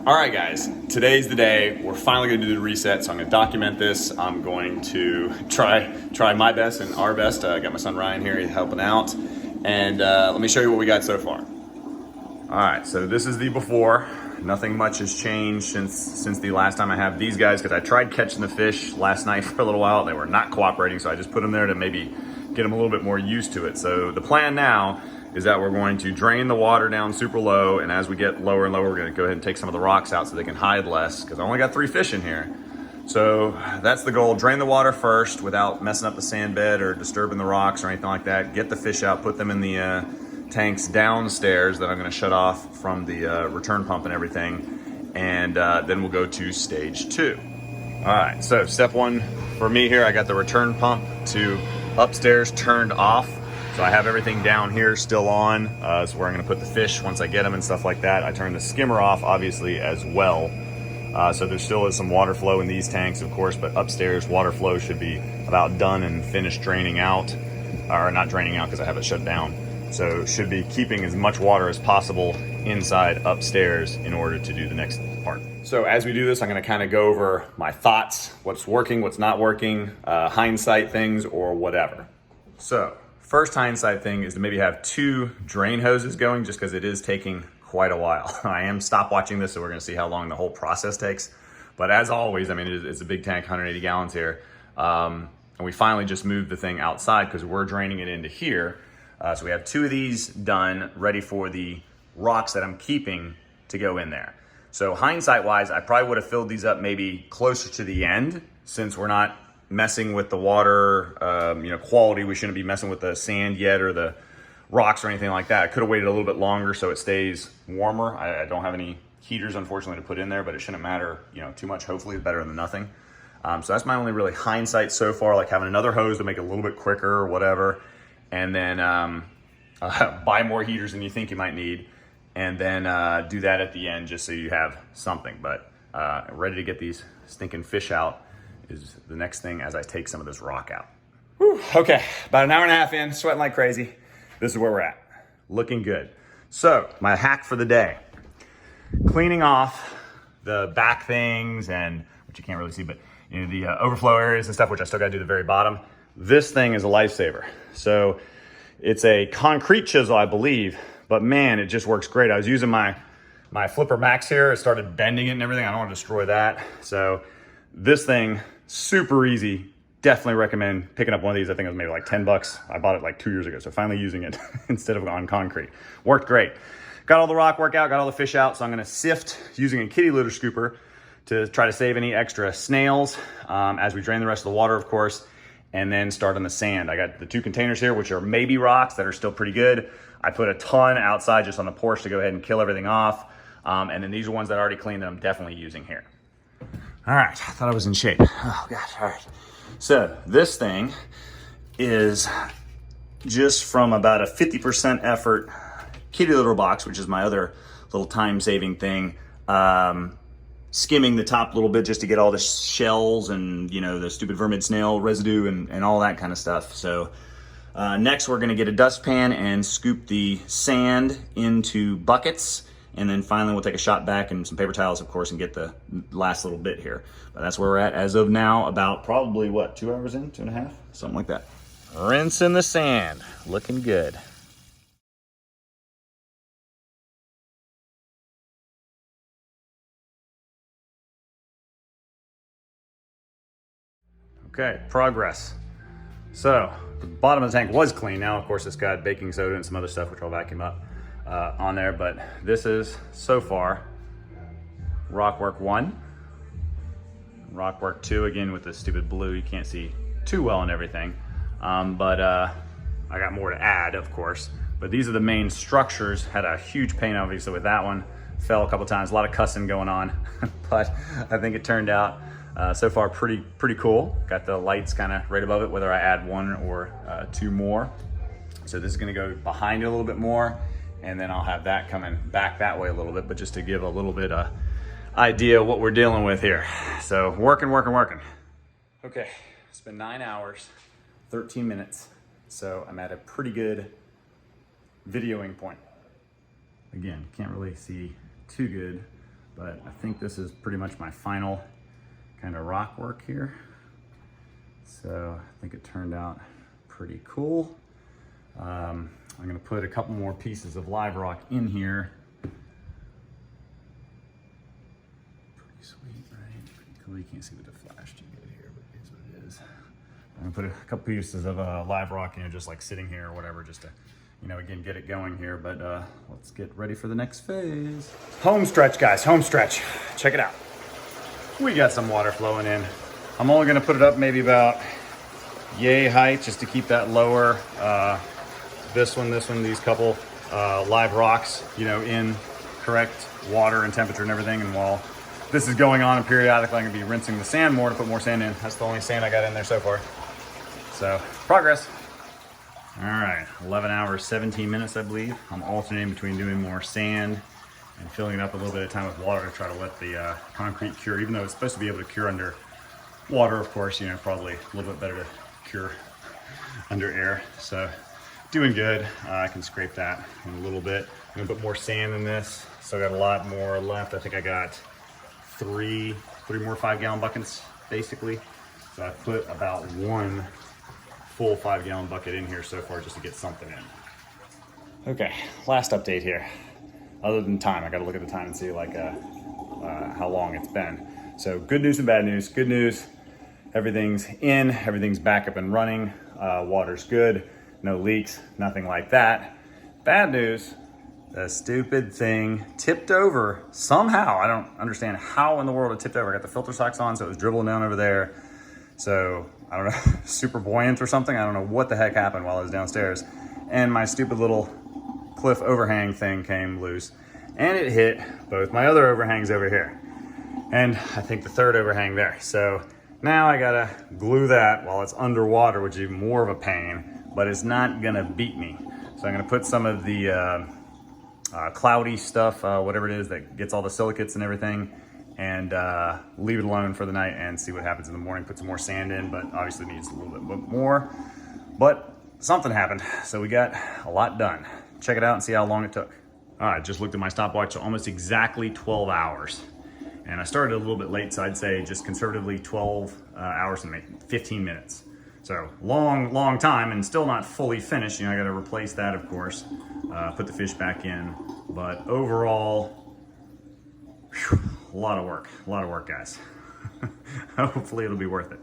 All right, guys, today's the day. We're finally gonna do the reset, so I'm gonna document this. I'm going to try my best and our best. I got my son Ryan here, he's helping out. And let me show you what we got so far. All right, so this is the before. Nothing much has changed since the last time I have these guys, because I tried catching the fish last night for a little while. They were not cooperating, so I just put them there to maybe get them a little bit more used to it. So the plan now is that we're going to drain the water down super low, and as we get lower and lower, we're gonna go ahead and take some of the rocks out so they can hide less, because I only got 3 fish in here. So that's the goal. Drain the water first without messing up the sand bed or disturbing the rocks or anything like that. Get the fish out, put them in the tanks downstairs that I'm gonna shut off from the return pump and everything. And then we'll go to stage 2. All right, so step 1 for me here, I got the return pump to upstairs turned off. So I have everything down here still on. That's where I'm gonna put the fish once I get them and stuff like that. I turn the skimmer off, obviously, as well. So there still is some water flow in these tanks, of course, but upstairs water flow should be about done and finished draining out. Or not draining out because I have it shut down. So should be keeping as much water as possible inside upstairs in order to do the next part. So as we do this, I'm gonna kind of go over my thoughts, what's working, what's not working, hindsight things, or whatever. So first hindsight thing is to maybe have 2 drain hoses going, just because it is taking quite a while. I am stopwatching this, so we're gonna see how long the whole process takes. But as always, I mean, it's a big tank, 180 gallons here. And we finally just moved the thing outside because we're draining it into here. So we have 2 of these done, ready for the rocks that I'm keeping to go in there. So hindsight wise, I probably would have filled these up maybe closer to the end, since we're not messing with the water quality. We shouldn't be messing with the sand yet or the rocks or anything like that. I could have waited a little bit longer so it stays warmer. I don't have any heaters, unfortunately, to put in there, but it shouldn't matter too much. Hopefully it's better than nothing. So that's my only really hindsight so far, like having another hose to make it a little bit quicker or whatever. And then buy more heaters than you think you might need. And then do that at the end just so you have something. But ready to get these stinking fish out is the next thing as I take some of this rock out. Whew, okay, about an hour and a half in, sweating like crazy. This is where we're at, looking good. So my hack for the day, cleaning off the back things and, which you can't really see, but the overflow areas and stuff, which I still gotta do the very bottom. This thing is a lifesaver. So it's a concrete chisel, I believe, but man, it just works great. I was using my Flipper Max here. It started bending it and everything. I don't want to destroy that. So this thing, super easy. Definitely recommend picking up one of these. I think it was maybe like 10 bucks. I bought it like 2 years ago. So finally using it instead of on concrete. Worked great. Got all the rock work out, got all the fish out. So I'm gonna sift using a kitty litter scooper to try to save any extra snails as we drain the rest of the water, of course, and then start on the sand. I got the 2 containers here, which are maybe rocks that are still pretty good. I put a ton outside just on the porch to go ahead and kill everything off. And then these are ones that I already cleaned that I'm definitely using here. All right, I thought I was in shape. Oh gosh, all right. So this thing is just from about a 50% effort kitty litter box, which is my other little time-saving thing. Skimming the top a little bit just to get all the shells and the stupid Vermid snail residue and all that kind of stuff. So next we're gonna get a dustpan and scoop the sand into buckets. And then finally we'll take a shot back and some paper towels, of course, and get the last little bit here. But that's where we're at as of now, about probably what, 2 hours in, 2.5, something like that. Rinse in the sand, looking good. Okay, progress. So the bottom of the tank was clean. Now, of course, it's got baking soda and some other stuff, which I'll vacuum up on there. But this is, so far, rockwork 1. Rockwork 2, again, with the stupid blue. You can't see too well and everything. But I got more to add, of course. But these are the main structures. Had a huge pain, obviously, with that one. Fell a couple times, a lot of cussing going on. But I think it turned out so far pretty cool. Got the lights kind of right above it, whether I add 1 or 2 more. So this is gonna go behind it a little bit more, and then I'll have that coming back that way a little bit, but just to give a little bit of idea of what we're dealing with here. So working. Okay, it's been 9 hours, 13 minutes. So I'm at a pretty good videoing point. Again, can't really see too good but I think this is pretty much my final kind of rock work here. So I think it turned out pretty cool. I'm gonna put a couple more pieces of live rock in here. Pretty sweet, right? Pretty cool. You can't see with the flash too good here, but it is what it is. I'm gonna put a couple pieces of live rock, you know, just like sitting here or whatever, just to, you know, again, get it going here. But let's get ready for the next phase. Home stretch, guys, home stretch. Check it out. We got some water flowing in. I'm only gonna put it up maybe about yay height, just to keep that lower. This one, these couple live rocks, you know, in correct water and temperature and everything. And while this is going on, and periodically I'm gonna be rinsing the sand more to put more sand in. That's the only sand I got in there so far. So, progress. All right, 11 hours, 17 minutes, I believe. I'm alternating between doing more sand and filling it up a little bit of time with water to try to let the concrete cure, even though it's supposed to be able to cure under water, of course, you know, probably a little bit better to cure under air. So, doing good. I can scrape that in a little bit. I'm gonna put more sand in this. Still got a lot more left. I think I got three more 5-gallon buckets, basically. So I put about one full 5-gallon bucket in here so far just to get something in. Okay, last update here. Other than time, I gotta look at the time and see like how long it's been. So good news and bad news. Good news, everything's in, everything's back up and running. Water's good, no leaks, nothing like that. Bad news, the stupid thing tipped over somehow. I don't understand how in the world it tipped over. I got the filter socks on, so it was dribbling down over there. So, I don't know, super buoyant or something. I don't know what the heck happened while I was downstairs. And my stupid little cliff overhang thing came loose. And it hit both my other overhangs over here. And I think the third overhang there. So now I gotta glue that while it's underwater, which is even more of a pain, but it's not gonna beat me. So I'm gonna put some of the cloudy stuff, whatever it is that gets all the silicates and everything, and leave it alone for the night and see what happens in the morning. Put some more sand in, but obviously needs a little bit more. But something happened, so we got a lot done. Check it out and see how long it took. All right, just looked at my stopwatch, so almost exactly 12 hours. And I started a little bit late, so I'd say just conservatively 12 hours and 15 minutes. So long time and still not fully finished. You know, I gotta replace that, of course, put the fish back in. But overall, whew, a lot of work, guys. Hopefully it'll be worth it.